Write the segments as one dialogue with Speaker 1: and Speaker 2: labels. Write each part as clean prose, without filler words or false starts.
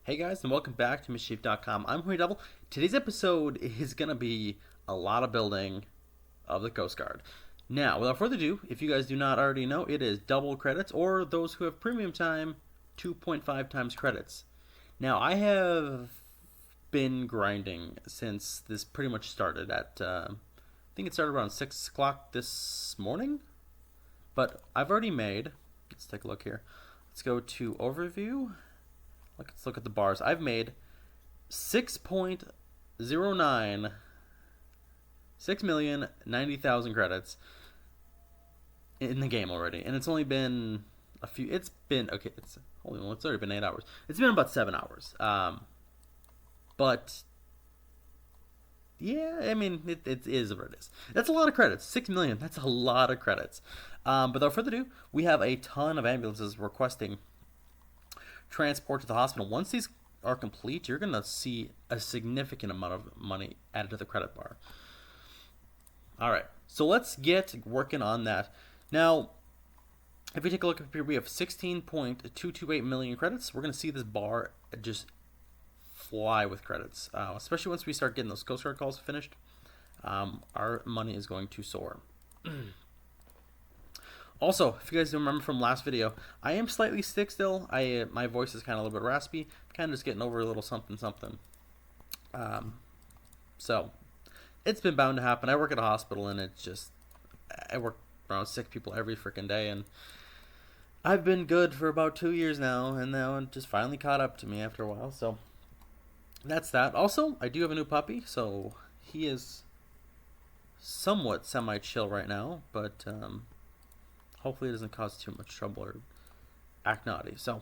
Speaker 1: Hey guys, and welcome back to Mischief.com. I'm Horny Devil. Today's episode is going to be a lot of building of the Coast Guard. Now, without further ado, if you guys do not already know, it is double credits, or those who have premium time, 2.5 times credits. Now, I have been grinding since this pretty much started at, I think it started around 6 o'clock this morning, but I've already made, let's take a look here. Let's go to Overview. Let's look at the bars. I've made 6.09 6,090,000 credits in the game already, and it's only been a few. It's been okay. It's already been 8 hours. It's been about 7 hours. But yeah, I mean it is what it is. That's a lot of credits. 6 million. That's a lot of credits. But without further ado, we have a ton of ambulances requesting transport to the hospital. Once these are complete, you're going to see a significant amount of money added to the credit bar. All right, so let's get working on that. Now, if we take a look up here, we have 16.228 million credits. We're going to see this bar just fly with credits, especially once we start getting those Coast Guard calls finished. Our money is going to soar. Also, if you guys don't remember from last video, I am slightly sick still. My voice is kind of a little bit raspy. Kind of just getting over a little something. So, it's been bound to happen. I work at a hospital, and I work around sick people every freaking day, and I've been good for about 2 years now, and now it just finally caught up to me after a while. So, that's that. Also, I do have a new puppy, so he is somewhat semi-chill right now, but hopefully it doesn't cause too much trouble or act naughty. So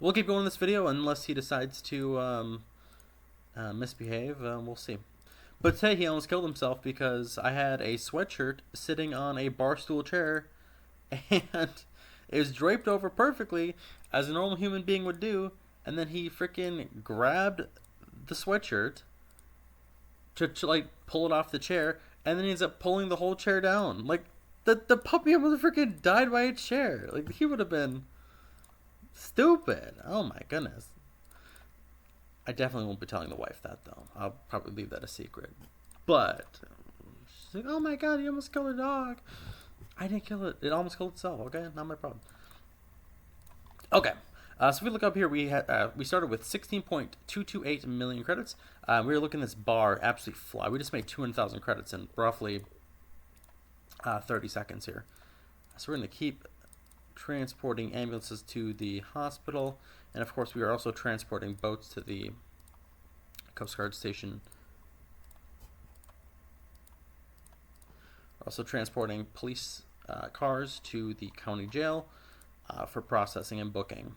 Speaker 1: we'll keep going in this video unless he decides to misbehave. We'll see. But today he almost killed himself because I had a sweatshirt sitting on a bar stool chair, and it was draped over perfectly as a normal human being would do, and then he freaking grabbed the sweatshirt to like pull it off the chair, and then he ends up pulling the whole chair down. Like, the puppy almost freaking died by a chair. Like, he would have been stupid. Oh my goodness. I definitely won't be telling the wife that, though. I'll probably leave that a secret. But she's like, oh my god, you almost killed her dog. I didn't kill it. It almost killed itself. Okay, not my problem. Okay. So if we look up here, we started with 16.228 million credits. We were looking at this bar absolutely fly. We just made 200,000 credits in roughly 30 seconds here. So we're going to keep transporting ambulances to the hospital, and of course we are also transporting boats to the Coast Guard station. We're also transporting police cars to the county jail for processing and booking.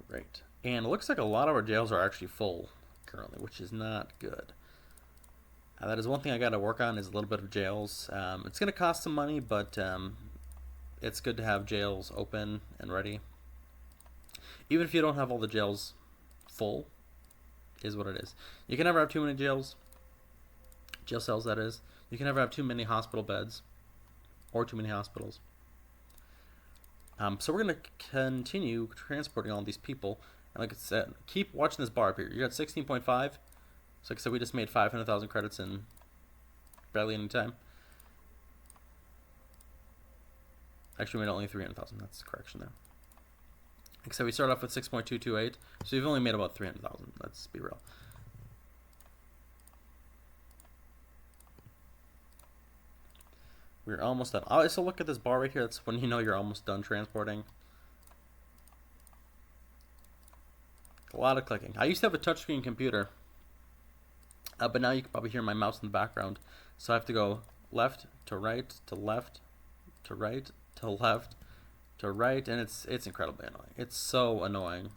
Speaker 1: Right, and it looks like a lot of our jails are actually full currently, which is not good. That is one thing I got to work on, is a little bit of jails. It's going to cost some money, but it's good to have jails open and ready. Even if you don't have all the jails full, is what it is. You can never have too many jail cells, that is. You can never have too many hospital beds or too many hospitals. So we're going to continue transporting all these people. And like I said, keep watching this bar up here. You got 16.5. So like I said, we just made 500,000 credits in barely any time. Actually, we made only 300,000. That's the correction there. Like I said, we started off with 6.228. So we've only made about 300,000. Let's be real. We're almost done. Oh, so look at this bar right here. That's when you know you're almost done transporting. A lot of clicking. I used to have a touchscreen computer. But now you can probably hear my mouse in the background. So I have to go left to right to left to right to left to right, and it's incredibly annoying. It's so annoying.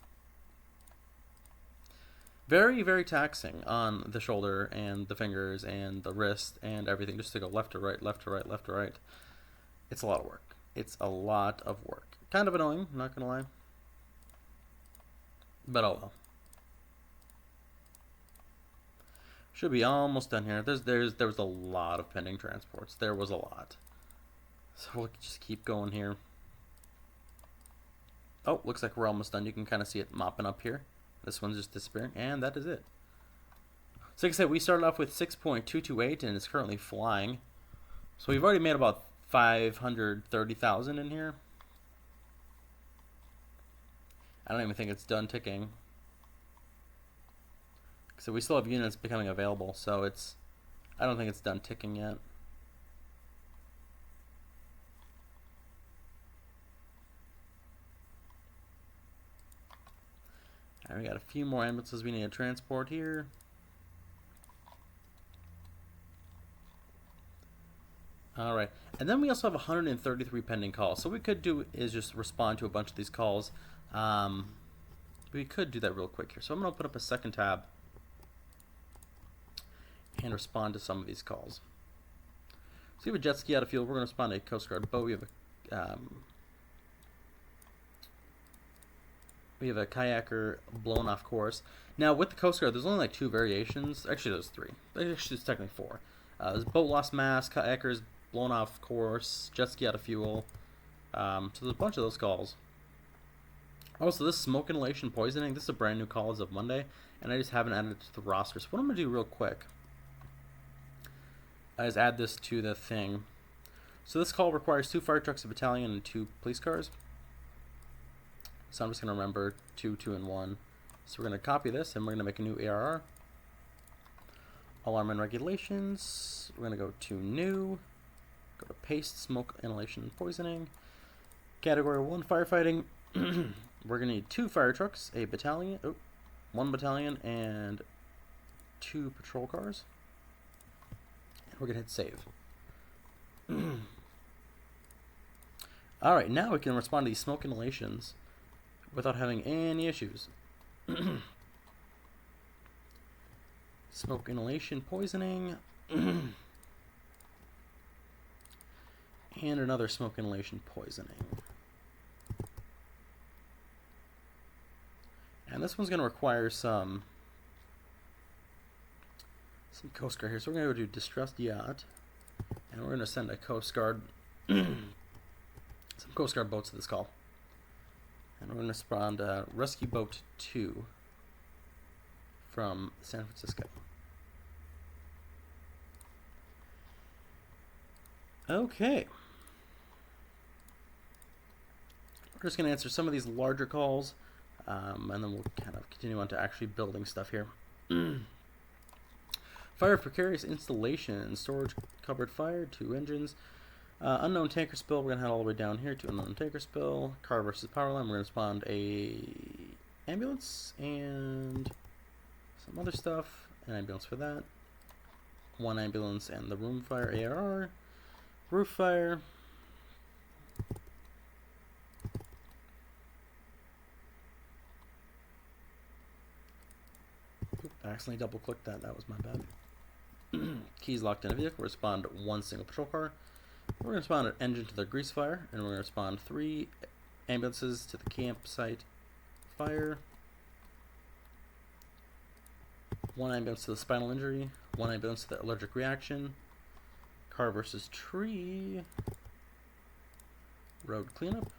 Speaker 1: Very, very taxing on the shoulder and the fingers and the wrist and everything, just to go left to right, left to right, left to right. It's a lot of work. It's a lot of work. Kind of annoying, not gonna lie. But oh well. Should be almost done here. There was a lot of pending transports. There was a lot. So we'll just keep going here. Oh, looks like we're almost done. You can kind of see it mopping up here. This one's just disappearing, and that is it. So like I said, we started off with 6.228, and it's currently flying. So we've already made about 530,000 in here. I don't even think it's done ticking. So we still have units becoming available, so I don't think it's done ticking yet. Alright, we got a few more ambulances we need to transport here. Alright, and then we also have 133 pending calls. So what we could do is just respond to a bunch of these calls. We could do that real quick here. So I'm going to open up a second tab and respond to some of these calls. So we have a jet ski out of fuel. We're going to respond to a Coast Guard boat. We have a kayaker blown off course. Now with the Coast Guard, there's only like 2 variations. Actually, there's 3. Actually, there's technically 4. There's boat lost mast, kayakers blown off course, jet ski out of fuel. So there's a bunch of those calls. Also, this smoke inhalation poisoning, this is a brand new call as of Monday, and I just haven't added it to the roster. So what I'm going to do real quick is add this to the thing. So this call requires 2 fire trucks, a battalion, and 2 police cars. So I'm just going to remember 2, 2, and 1. So we're going to copy this, and we're going to make a new ARR. Alarm and regulations. We're going to go to new. Go to paste, smoke inhalation and poisoning. Category 1, firefighting. We're going to need 2 fire trucks, a battalion, 1 battalion, and 2 patrol cars. And we're going to hit save. Alright, now we can respond to these smoke inhalations without having any issues. Smoke inhalation poisoning. And another smoke inhalation poisoning. And this one's going to require some Coast Guard here. So we're going to go do distressed yacht. And we're going to send a Coast Guard, some Coast Guard boats to this call. And we're going to respond Rescue Boat 2 from San Francisco. Okay. We're just going to answer some of these larger calls, and then we'll kind of continue on to actually building stuff here. Fire of precarious installation, storage covered fire, 2 engines. Unknown tanker spill, we're going to head all the way down here to unknown tanker spill. Car versus power line, we're going to respond a ambulance and some other stuff. An ambulance for that. 1 ambulance and the room fire ARR. Roof fire. Oop, I accidentally double clicked that. That was my bad. Keys locked in a vehicle. Respond 1 single patrol car. We're going to respond an engine to the grease fire, and we're going to respond 3 ambulances to the campsite fire. 1 ambulance to the spinal injury. 1 ambulance to the allergic reaction. Car versus tree. Road cleanup.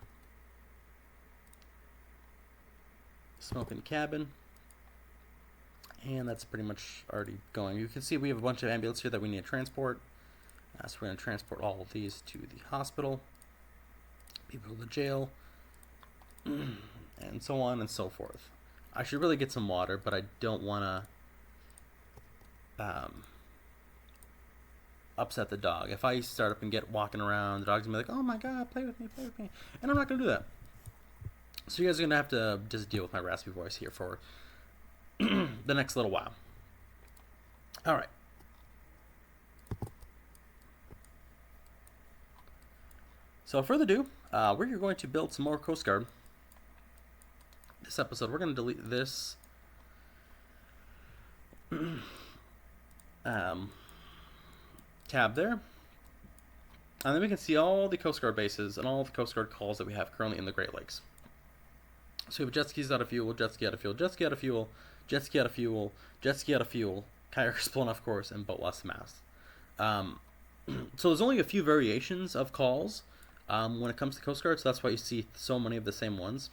Speaker 1: Smoke in cabin. And that's pretty much already going. You can see we have a bunch of ambulances here that we need to transport. So we're going to transport all of these to the hospital, people to the jail, and so on and so forth. I should really get some water, but I don't want to upset the dog. If I start up and get walking around, the dog's going to be like, oh my god, play with me, play with me. And I'm not going to do that. So you guys are going to have to just deal with my raspy voice here for the next little while. Alright. So further ado, we're going to build some more Coast Guard. This episode, we're going to delete this tab there. And then we can see all the Coast Guard bases and all the Coast Guard calls that we have currently in the Great Lakes. So we have jet skis out of fuel, jet ski out of fuel, jet ski out of fuel, jet ski out of fuel, jet ski out of fuel, kayakers blown off course, and boat lost mast. So there's only a few variations of calls when it comes to Coast Guard, so that's why you see so many of the same ones.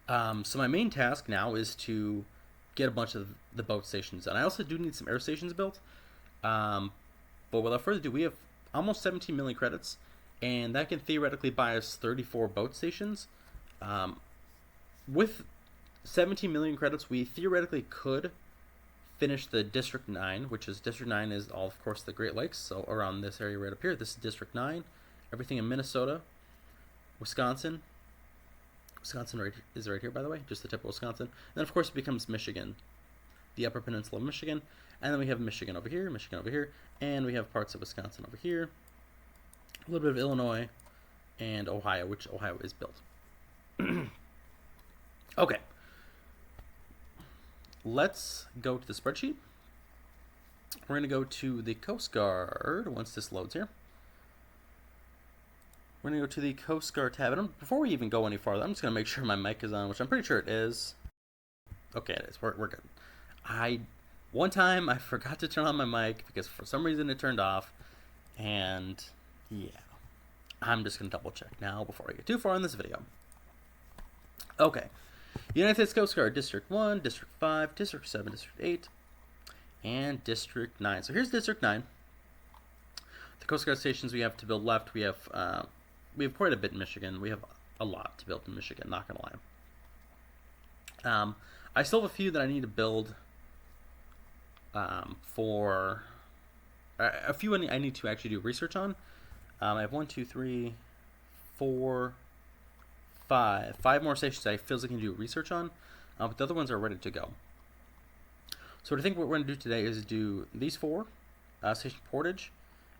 Speaker 1: So my main task now is to get a bunch of the boat stations done. I also do need some air stations built. Um, but without further ado, we have almost 17 million credits, and that can theoretically buy us 34 boat stations. Um, with 17 million credits, we theoretically could finish the District 9, which is District 9 is all, of course, the Great Lakes. So around this area right up here, this is District 9. Everything in Minnesota, Wisconsin. Wisconsin is right here, by the way, just the tip of Wisconsin. And then, of course, it becomes Michigan, the Upper Peninsula of Michigan. And then we have Michigan over here, and we have parts of Wisconsin over here, a little bit of Illinois, and Ohio, which Ohio is built. Okay. Let's go to the spreadsheet. We're going to go to the Coast Guard once this loads here. We're going to go to the Coast Guard tab. And before we even go any farther, I'm just going to make sure my mic is on, which I'm pretty sure it is. Okay, it is. We're good. One time I forgot to turn on my mic because for some reason it turned off. And yeah, I'm just going to double check now before I get too far in this video. Okay. United States Coast Guard, District 1, District 5, District 7, District 8, and District 9. So here's District 9. The Coast Guard stations we have to build left. We have quite a bit in Michigan. We have a lot to build in Michigan, not going to lie. I still have a few that I need to build for... a few I need to actually do research on. I have 1, 2, 3, 4... five more stations I feel like I can do research on, but the other ones are ready to go. So I think what we're going to do today is do these 4, Station Portage,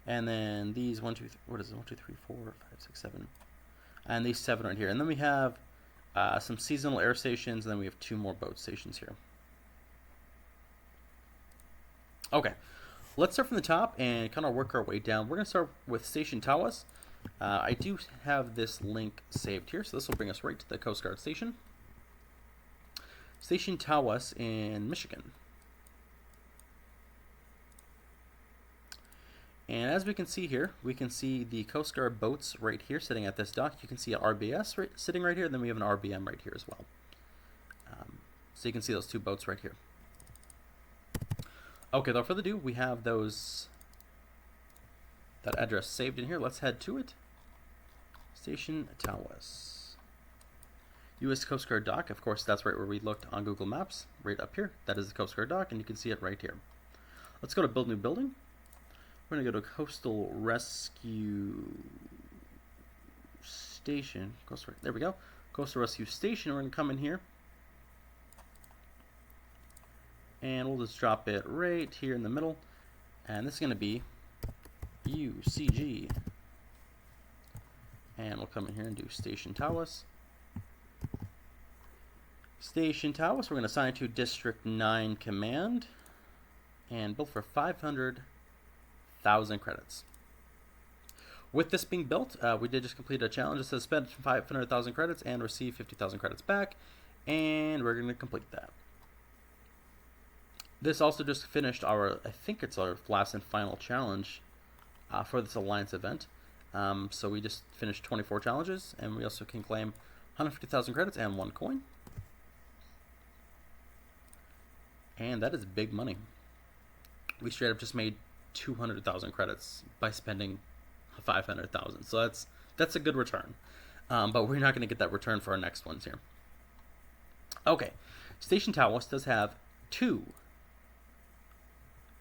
Speaker 1: and then these 1, 2, 3, what is it? 1, 2, 3, 4, 5, 6, 7, and these 7 right here. And then we have some seasonal air stations, and then we have 2 more boat stations here. Okay, let's start from the top and kind of work our way down. We're going to start with Station Tawas. I do have this link saved here, so this will bring us right to the Coast Guard station. Station Tawas in Michigan. And as we can see here, we can see the Coast Guard boats right here sitting at this dock. You can see an RBS sitting right here, and then we have an RBM right here as well. So you can see those 2 boats right here. Okay, without further ado, we have that address saved in here. Let's head to it. Station Tawas. U.S. Coast Guard dock. Of course, that's right where we looked on Google Maps. Right up here. That is the Coast Guard dock, and you can see it right here. Let's go to Build New Building. We're going to go to Coastal Rescue Station. There we go. Coastal Rescue Station. We're going to come in here. And we'll just drop it right here in the middle. And this is going to be UCG. And we'll come in here and do Station Tawas. Station Tawas, we're going to assign to District 9 Command. And build for 500,000 credits. With this being built, we did just complete a challenge that says spend 500,000 credits and receive 50,000 credits back. And we're going to complete that. This also just finished I think it's our last and final challenge for this Alliance event. So we just finished 24 challenges, and we also can claim 150,000 credits and 1 coin. And that is big money. We straight up just made 200,000 credits by spending 500,000. So that's a good return. But we're not going to get that return for our next ones here. Okay, Station Tawas does have 2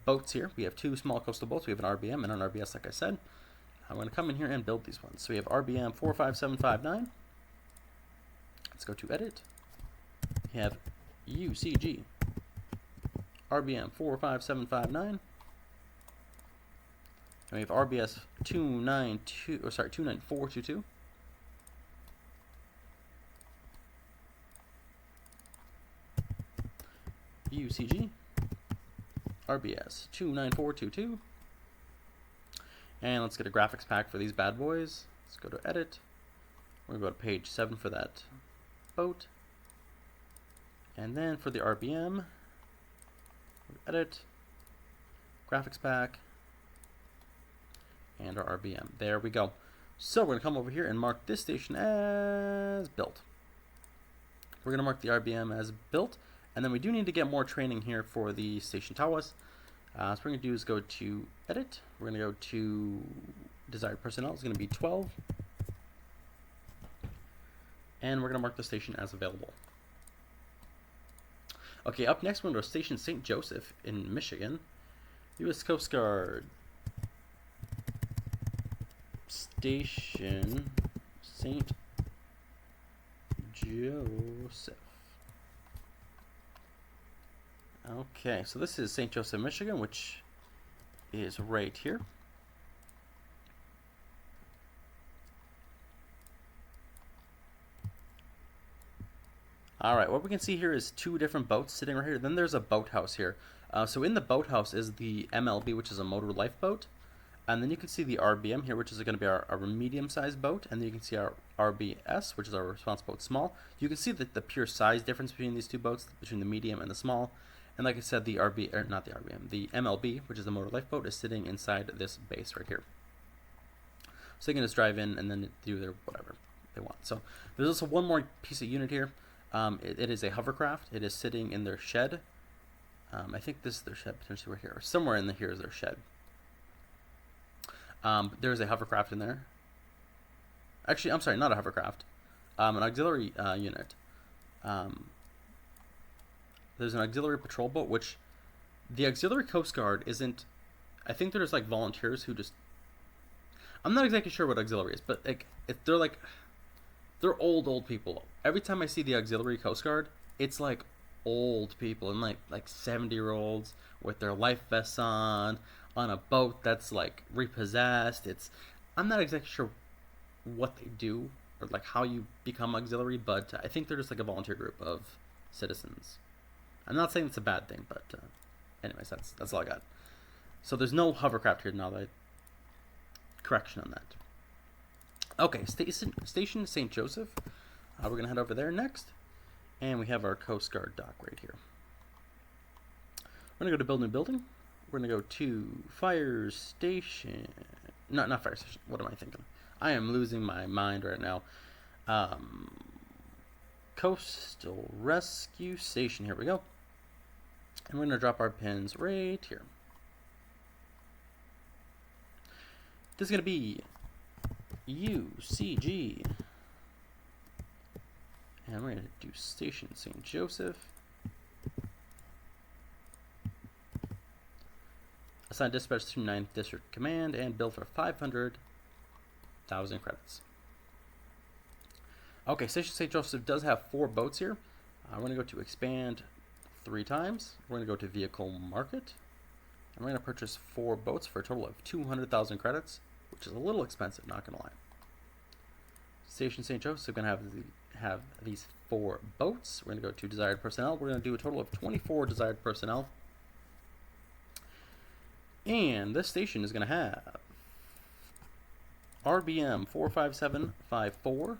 Speaker 1: boats here. We have 2 small coastal boats. We have an RBM and an RBS, like I said. I'm going to come in here and build these ones. So we have RBM 45759. Let's go to Edit. We have UCG RBM 45759. And we have RBS 29422. UCG RBS 29422. And let's get a graphics pack for these bad boys. Let's go to Edit. We're going to go to page 7 for that boat. And then for the RBM, Edit, graphics pack, and our RBM. There we go. So we're going to come over here and mark this station as built. we're going to mark the RBM as built, and then we do need to get more training here for the Station Tawas. So what we're going to do is go to Edit. We're going to go to Desired Personnel. It's going to be 12. And we're going to mark the station as available. Okay, up next we're going to Station St. Joseph in Michigan. U.S. Coast Guard. Station St. Joseph. Okay, so this is St. Joseph, Michigan, which is right here. Alright, what we can see here is two different boats sitting right here. Then there's a boathouse here. So in the boathouse is the MLB, which is a motor lifeboat. And then you can see the RBM here, which is going to be our medium-sized boat. And then you can see our RBS, which is our response boat small. You can see the pure size difference between these two boats, between the medium and the small. And like I said, the the MLB, which is the motor lifeboat, is sitting inside this base right here. So they can just drive in and then do their whatever they want. So there's also one more piece of unit here. It is a hovercraft. It is sitting in their shed. I think this is their shed, potentially right here. Or somewhere in here is their shed. There's a hovercraft in there. Actually, I'm sorry, not a hovercraft. An auxiliary unit. There's an auxiliary patrol boat, which the auxiliary Coast Guard isn't. I think there's like volunteers who just. I'm not exactly sure what auxiliary is, but like they're old people. Every time I see the auxiliary Coast Guard, it's like old people and like 70-year-olds with their life vests on a boat that's like repossessed. I'm not exactly sure what they do or like how you become auxiliary, but I think they're just like a volunteer group of citizens. I'm not saying it's a bad thing, but anyways, that's all I got. So there's no hovercraft here now. Correction on that. Okay, Station St. Joseph. We're going to head over there next. And we have our Coast Guard dock right here. We're going to go to Build New Building. We're going to go to Fire Station. No, not Fire Station. What am I thinking? I am losing my mind right now. Coastal Rescue Station. Here we go. And we're going to drop our pins right here. This is going to be UCG. And we're going to do Station St. Joseph. Assign dispatch to 9th District Command and bill for 500,000 credits. Okay, Station St. Joseph does have 4 boats here. We're going to go to Expand 3 times. We're going to go to Vehicle Market. And we're going to purchase 4 boats for a total of 200,000 credits, which is a little expensive, not going to lie. Station St. Joseph is going to have these 4 boats. We're going to go to Desired Personnel. We're going to do a total of 24 Desired Personnel. And this station is going to have RBM 45754.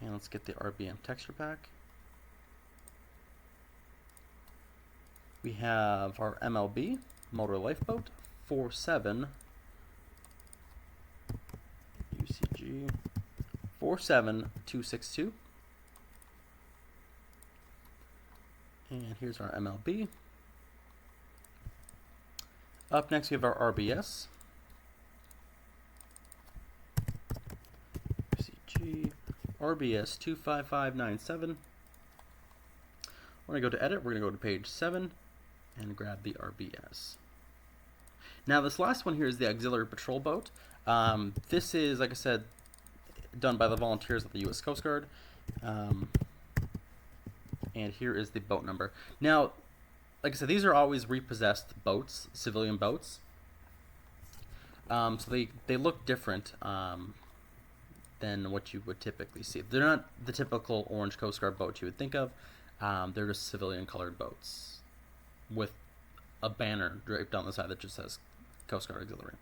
Speaker 1: And let's get the RBM texture pack. We have our MLB, Motor Lifeboat, 47 UCG 47262. And here's our MLB. Up next we have our RBS. UCG RBS 25597. We're going to go to Edit. We're going to go to page 7 and grab the RBS. Now this last one here is the auxiliary patrol boat. This is, like I said, done by the volunteers of the U.S. Coast Guard. And here is the boat number. Now, like I said, these are always repossessed boats, civilian boats. So they look different than what you would typically see. They're not the typical orange Coast Guard boat you would think of. They're just civilian colored boats with a banner draped down the side that just says Coast Guard Auxiliary.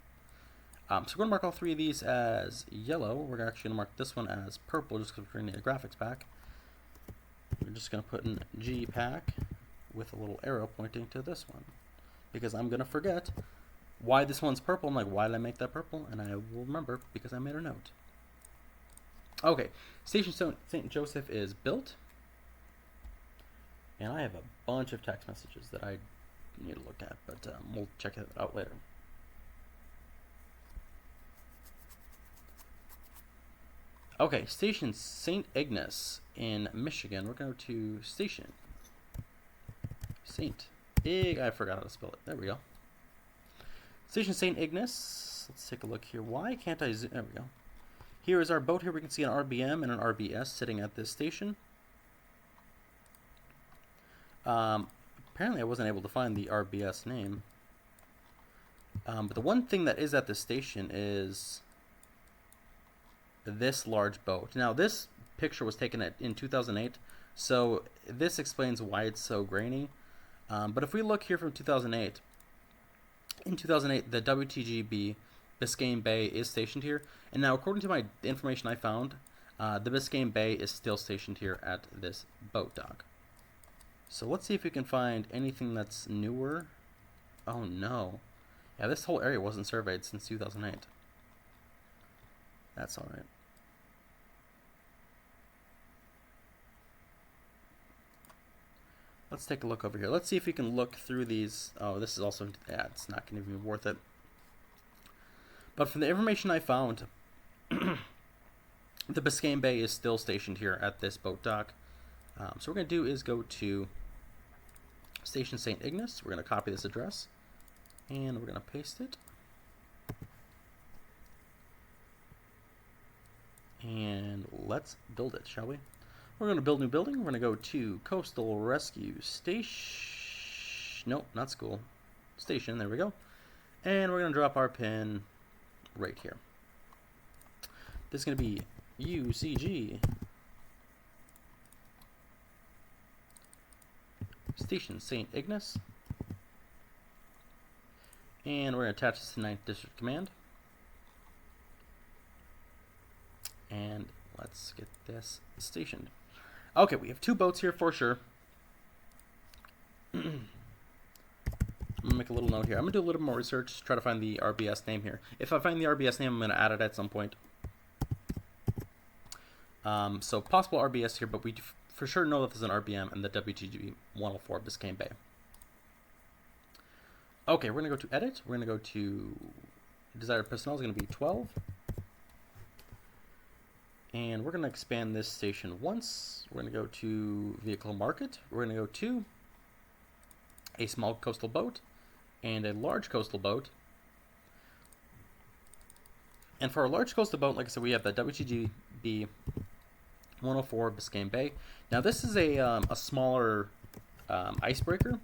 Speaker 1: So we're going to mark all 3 of these as yellow. We're actually going to mark this one as purple just because we're going to need a graphics pack. We're just going to put in G pack with a little arrow pointing to this one because I'm going to forget why this one's purple. I'm like, why did I make that purple? And I will remember because I made a note. Okay, Station St. Joseph is built. And I have a bunch of text messages that I need to look at, but we'll check it out later. Okay, Station St. Ignace in Michigan. We're going to Station St. I forgot how to spell it. There we go. Station St. Ignace. Let's take a look here. Why can't I zoom? There we go. Here is our boat. Here we can see an RBM and an RBS sitting at this station. Apparently I wasn't able to find the RBS name. But the one thing that is at this station is this large boat. Now, this picture was taken in 2008, so this explains why it's so grainy. But if we look here from 2008, in 2008, the WTGB Biscayne Bay is stationed here. And now, according to the information I found, the Biscayne Bay is still stationed here at this boat dock. So let's see if we can find anything that's newer. Oh no. Yeah, this whole area wasn't surveyed since 2008. That's alright. Let's take a look over here. Let's see if we can look through these. Oh, this is also, yeah, it's not going to be worth it. But from the information I found, the Biscayne Bay is still stationed here at this boat dock. So what we're going to do is go to Station St. Ignace. We're going to copy this address, and we're going to paste it. And let's build it, shall we? We're going to build a new building. We're going to go to Coastal Rescue Station. Nope, not school. Station, there we go. And we're going to drop our pin right here. This is going to be UCG. Station St. Ignace. And we're going to attach this to 9th District Command. And let's get this stationed. Okay, we have 2 boats here for sure. I'm going to make a little note here. I'm going to do a little more research, try to find the RBS name here. If I find the RBS name, I'm going to add it at some point. So possible RBS here, but we for sure know that there's an RBM and the WTGB 104 Biscayne Bay. Okay, we're going to go to edit. We're going to go to desired personnel is going to be 12. And we're going to expand this station once. We're going to go to vehicle market. We're going to go to a small coastal boat and a large coastal boat. And for a large coastal boat, like I said, we have the WTGB 104 Biscayne Bay. Now this is a smaller icebreaker.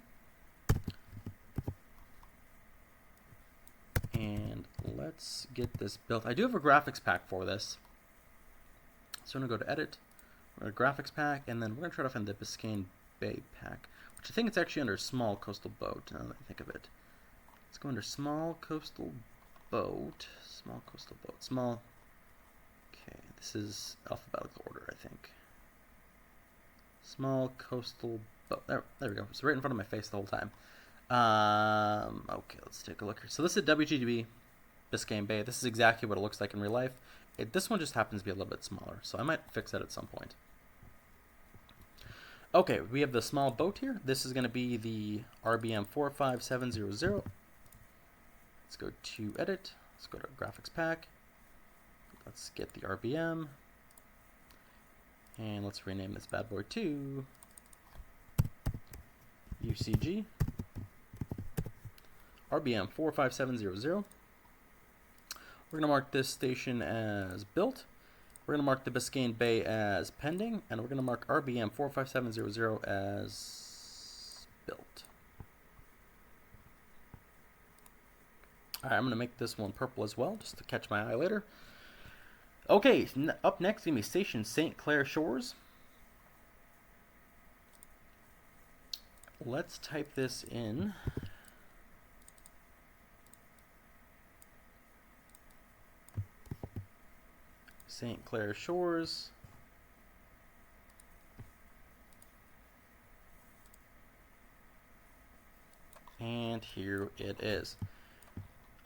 Speaker 1: And let's get this built. I do have a graphics pack for this. So I'm going to go to edit, we're going to graphics pack, and then we're going to try to find the Biscayne Bay pack, which I think it's actually under small coastal boat, now that I think of it. Let's go under small coastal boat, small, okay, this is alphabetical order, I think. Small coastal boat, there we go, it's right in front of my face the whole time. Okay, let's take a look here. So this is WGB Biscayne Bay. This is exactly what it looks like in real life. This one just happens to be a little bit smaller, so I might fix that at some point. Okay, we have the small boat here. This is going to be the RBM 45700. Let's go to edit. Let's go to graphics pack. Let's get the RBM. And let's rename this bad boy to UCG RBM 45700. We're going to mark this station as built. We're going to mark the Biscayne Bay as pending, and we're going to mark RBM 45700 as built. Alright, I'm going to make this one purple as well, just to catch my eye later. Okay, up next is going to be Station St. Clair Shores. Let's type this in. St. Clair Shores. And here it is.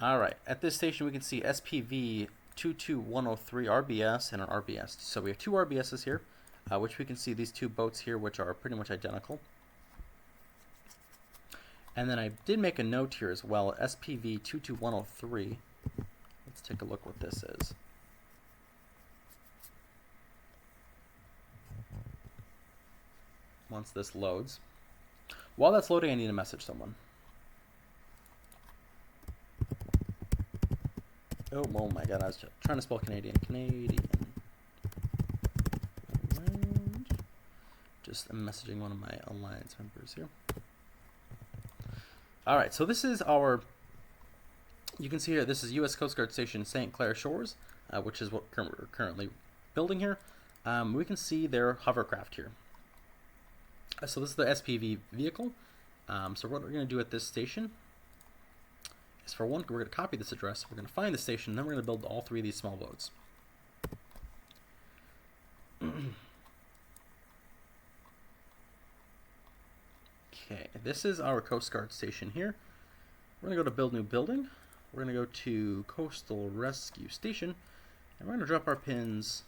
Speaker 1: Alright, at this station we can see SPV 22103 RBS and an RBS. So we have two RBSs here, which we can see these two boats here, which are pretty much identical. And then I did make a note here as well, SPV 22103. Let's take a look what this is. Once this loads. While that's loading, I need to message someone. Oh my god, I was trying to spell Canadian. Canadian. Just messaging one of my alliance members here. Alright, so this is our, you can see here, this is U.S. Coast Guard Station St. Clair Shores, which is what we're currently building here. We can see their hovercraft here. So this is the SPV vehicle. So what we're going to do at this station is, for one, we're going to copy this address, we're going to find the station, and then we're going to build all three of these small boats. Okay, this is our Coast Guard station here. We're going to go to Build New Building. We're going to go to Coastal Rescue Station, and we're going to drop our pins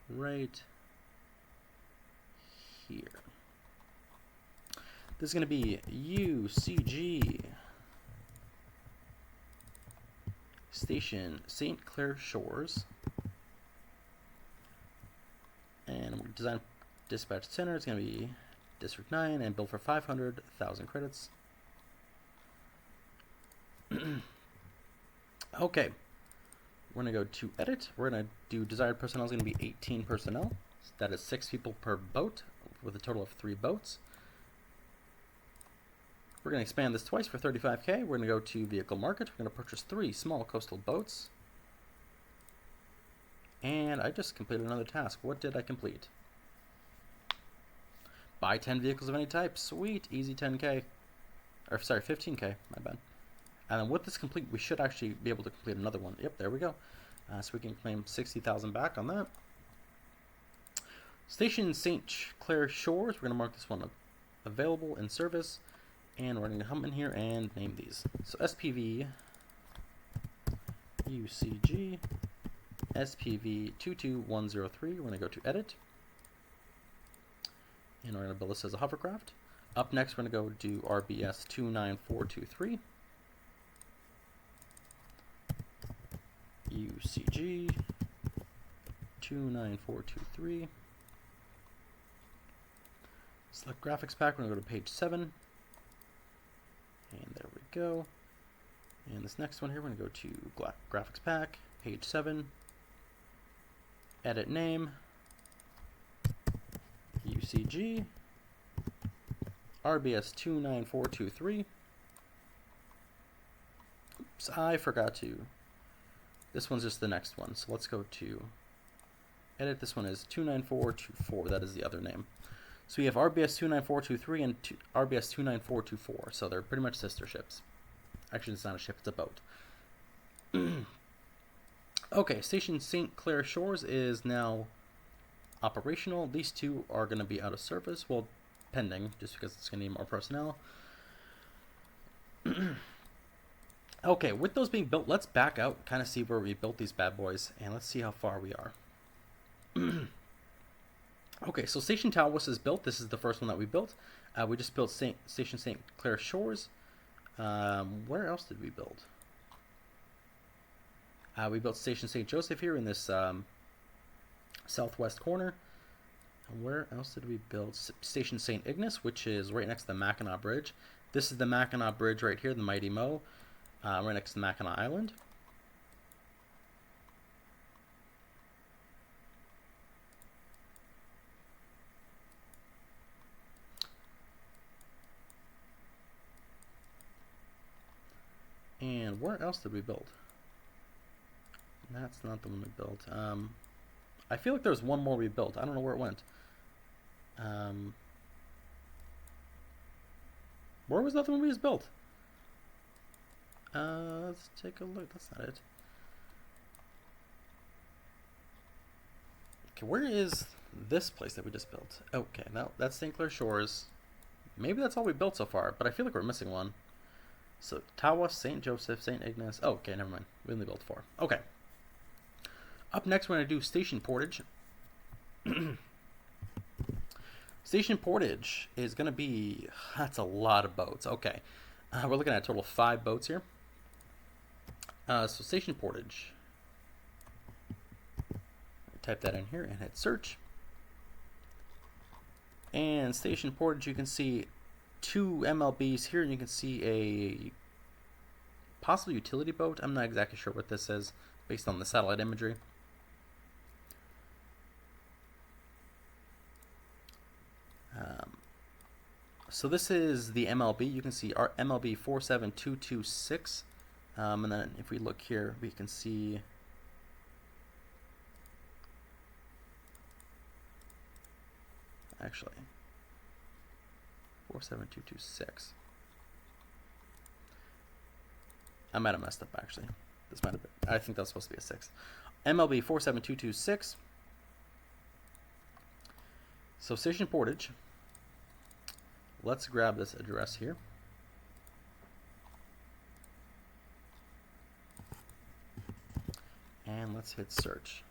Speaker 1: right here. This is going to be UCG Station St. Clair Shores, and design dispatch center is going to be District 9 and build for 500,000 credits. Okay, we're going to go to edit. We're going to do desired personnel is going to be 18 personnel. That is 6 people per boat with a total of 3 boats. We're going to expand this twice for 35K. We're going to go to vehicle market. We're going to purchase 3 small coastal boats. And I just completed another task. What did I complete? Buy 10 vehicles of any type. Sweet. Easy 10K. Or, sorry, 15K. My bad. And then with this complete, we should actually be able to complete another one. Yep, there we go. So we can claim 60,000 back on that. Station St. Clair Shores. We're going to mark this one available in service. And we're going to come in here and name these. So SPV UCG SPV 22103. We're going to go to edit. And we're going to build this as a hovercraft. Up next, we're going to go do RBS 29423. UCG 29423. Select graphics pack. We're going to go to page 7. And there we go. And this next one here, we're going to go to graphics pack, page 7. Edit name. UCG RBS 29423. Oops, I forgot to. This one's just the next one. So let's go to edit. This one is 29424. That is the other name. So we have RBS 29423 and RBS 29424. So they're pretty much sister ships. Actually, it's not a ship, it's a boat. Okay, Station St. Clair Shores is now operational. These two are going to be out of service. Well, pending, just because it's going to need more personnel. Okay, with those being built, let's back out, kind of see where we built these bad boys, and let's see how far we are. Okay, so Station Tawas is built. This is the first one that we built. We just built Station St. Clair Shores. Where else did we build? We built Station St. Joseph here in this southwest corner. And where else did we build? Station St. Ignace, which is right next to the Mackinac Bridge. This is the Mackinac Bridge right here, the Mighty Mo, right next to Mackinac Island. And where else did we build? That's not the one we built. I feel like there's one more we built. I don't know where it went. Where was the other one we just built? Let's take a look. That's not it. Okay, where is this place that we just built? Okay, now that's St. Clair Shores, Maybe that's all we built so far, but I feel like we're missing one. So Tawas, St. Joseph, St. Ignace. Oh, okay, never mind. We only built 4. Okay. Up next, we're going to do Station Portage. Station Portage is going to be... That's a lot of boats. Okay. We're looking at a total of 5 boats here. So Station Portage. Type that in here and hit search. And Station Portage, you can see 2 MLBs here, and you can see a possible utility boat. I'm not exactly sure what this is based on the satellite imagery. So this is the MLB. You can see our MLB 47226. And then if we look here, we can see actually 47226. I might have messed up actually. This might have been, I think that was supposed to be a 6. MLB 47226. So Station Portage. Let's grab this address here. And let's hit search.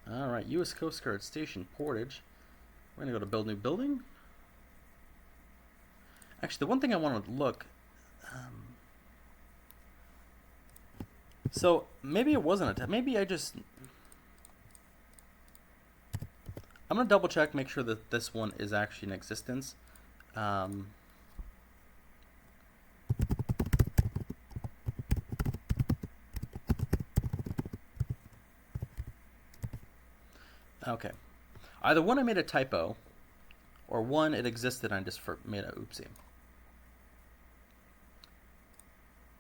Speaker 1: Alright, U.S. Coast Guard Station Portage. We're going to go to build new building. Actually, the one thing I want to look... so, maybe it wasn't a... Maybe I just... I'm going to double check, make sure that this one is actually in existence. Okay. Either one I made a typo, or one it existed and I just made a oopsie.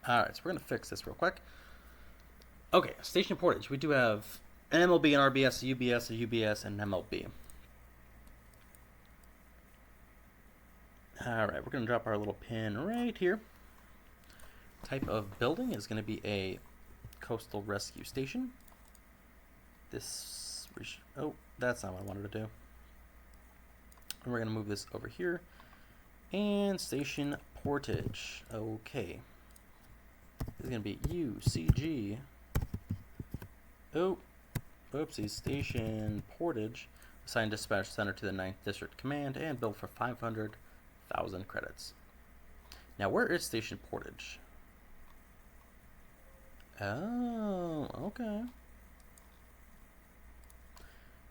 Speaker 1: Alright, so we're going to fix this real quick. Okay, Station Portage. We do have an MLB, an RBS, a UBS, a UBS, and an MLB. Alright, we're going to drop our little pin right here. Type of building is going to be a coastal rescue station. This... Oh, that's not what I wanted to do. And we're going to move this over here. And Station Portage. Okay. This is going to be UCG. Oh, oopsies. Station Portage. Assign dispatch center to the 9th District Command and build for 500,000 credits. Now, where is Station Portage? Oh, okay.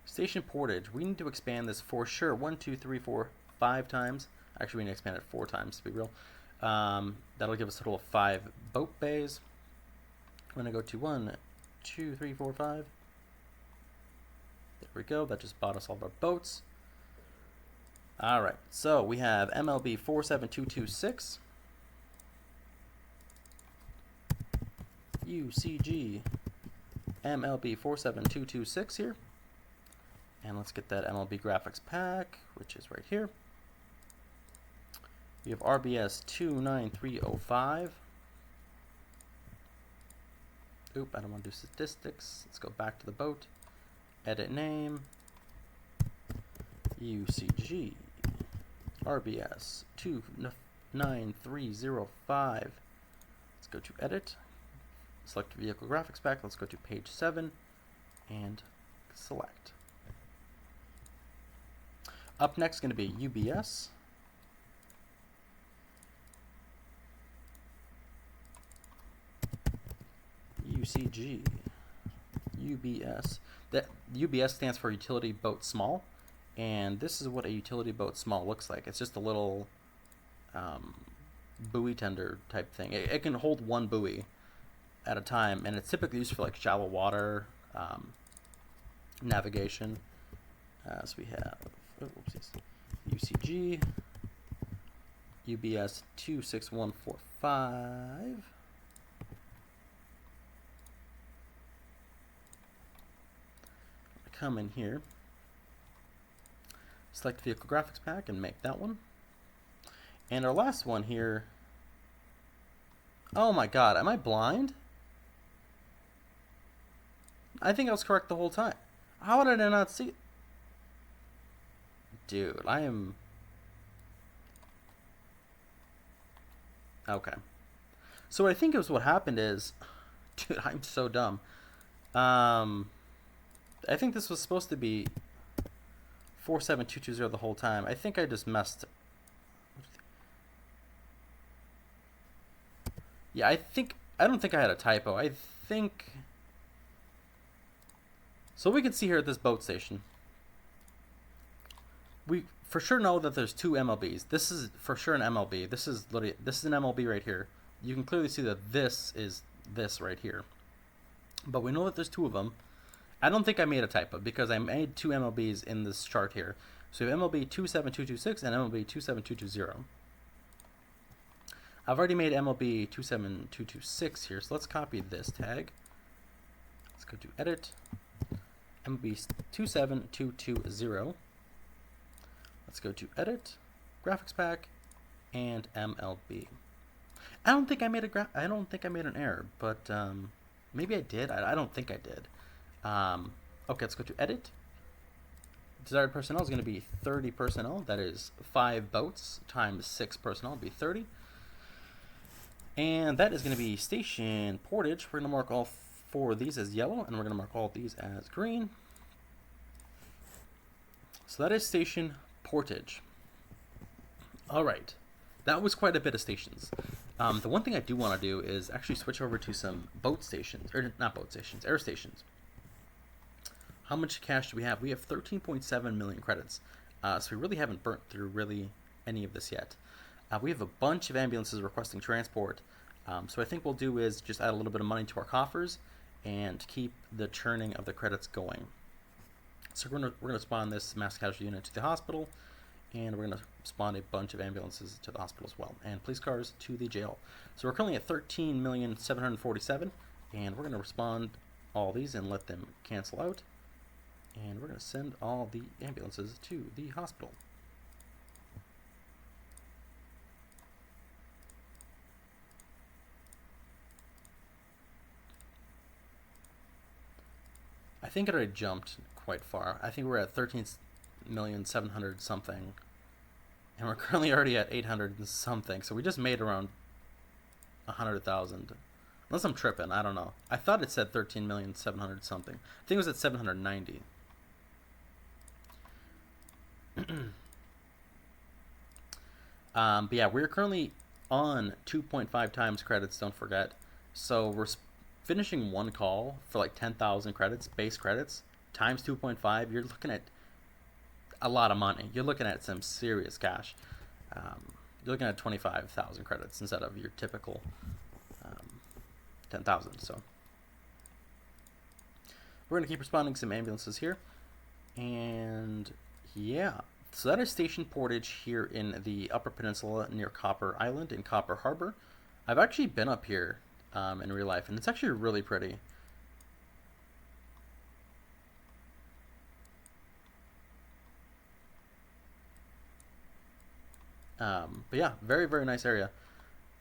Speaker 1: Station Portage. We need to expand this for sure. 1, 2, 3, 4, 5 times. Actually, we need to expand it 4 times to be real. That'll give us a total of 5 boat bays. I'm going to go to 1, 2, 3, 4, 5. There we go. That just bought us all of our boats. Alright, so we have MLB 47226. UCG MLB 47226 here. And let's get that MLB graphics pack, which is right here. We have RBS 29305. Oop, I don't want to do statistics. Let's go back to the boat. Edit name. UCG RBS 29305. Let's go to edit. Select vehicle graphics pack. Let's go to page 7 and select. Up next is going to be UBS. UCG. UBS. That UBS stands for Utility Boat Small, and this is what a utility boat small looks like. It's just a little buoy tender type thing. It can hold 1 buoy at a time, and it's typically used for like shallow water navigation. So we have UCG UBS 26145. Come in here, select vehicle graphics pack and make that one. And our last one here, oh my god, am I blind? I think I was correct the whole time. How did I not see? Dude, I am... Okay. So I think it was what happened is... Dude, I'm so dumb. Um, I think this was supposed to be 47220 the whole time. I think I just messed. Yeah, I don't think I had a typo. I think. So we can see here at this boat station. We for sure know that there's two MLBs. This is for sure an MLB. This is an MLB right here. You can clearly see that this is this right here. But we know that there's two of them. I don't think I made a typo because I made two MLBs in this chart here. So we have MLB 27226 and MLB 27220. I've already made MLB 27226 here, so let's copy this tag. Let's go to edit, MLB 27220. Let's go to edit, graphics pack, and MLB. I don't think I made an error, but maybe I did. I don't think I did. Okay, let's go to edit. Desired personnel is going to be 30 personnel. That is 5 boats times 6 personnel, be 30. And that is going to be station portage. We're going to mark all 4 of these as yellow, and we're going to mark all of these as green. So that is station portage. All right, that was quite a bit of stations. The one thing I do want to do is actually switch over to some boat stations, or not boat stations, air stations. How much cash do we have? We have 13.7 million credits. So we really haven't burnt through really any of this yet. We have a bunch of ambulances requesting transport. So I think we'll do is just add a little bit of money to our coffers and keep the churning of the credits going. So we're gonna spawn this mass casualty unit to the hospital, and we're gonna spawn a bunch of ambulances to the hospital as well, and police cars to the jail. So we're currently at 13,747,000, and we're gonna respond all these and let them cancel out. And we're going to send all the ambulances to the hospital. I think it already jumped quite far. I think we're at 13,700,000 something. And we're currently already at 800 and something. So we just made around 100,000. Unless I'm tripping, I don't know. I thought it said 13,700,000 something. I think it was at 790. But yeah, we're currently on 2.5 times credits, don't forget. So we're finishing one call for like 10,000 credits, base credits, times 2.5. You're looking at a lot of money. You're looking at some serious cash. You're looking at 25,000 credits instead of your typical 10,000. So we're going to keep responding some ambulances here. And yeah, so that is station portage here in the Upper Peninsula near Copper Island in Copper Harbor. I've actually been up here in real life, and it's actually really pretty. But yeah, very, very nice area.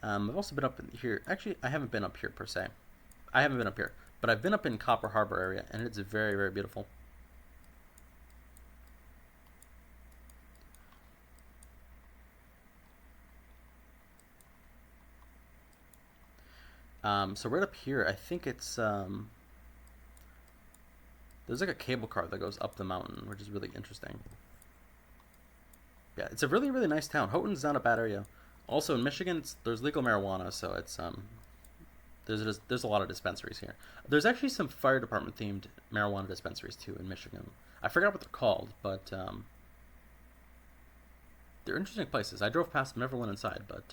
Speaker 1: I've also been up in here. Actually, I haven't been up here per se. I haven't been up here, but I've been up in Copper Harbor area, and it's very, very beautiful. So right up here, I think it's there's like a cable car that goes up the mountain, which is really interesting. Yeah, it's a really, really nice town. Houghton's not a bad area. Also in Michigan, there's legal marijuana, so it's there's a lot of dispensaries here. There's actually some fire department themed marijuana dispensaries too in Michigan. I forgot what they're called, but they're interesting places. I drove past them, never went inside, but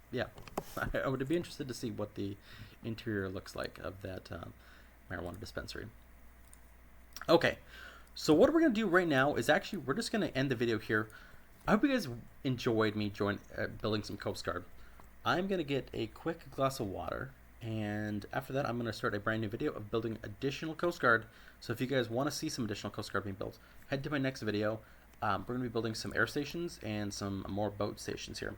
Speaker 1: yeah, I would be interested to see what the interior looks like of that marijuana dispensary. Okay, so what we're going to do right now is actually we're just going to end the video here. I hope you guys enjoyed me building some Coast Guard. I'm going to get a quick glass of water, and after that I'm going to start a brand new video of building additional Coast Guard. So if you guys want to see some additional Coast Guard being built, head to my next video. We're going to be building some air stations and some more boat stations here.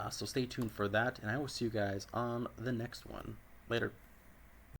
Speaker 1: So stay tuned for that, and I will see you guys on the next one. Later.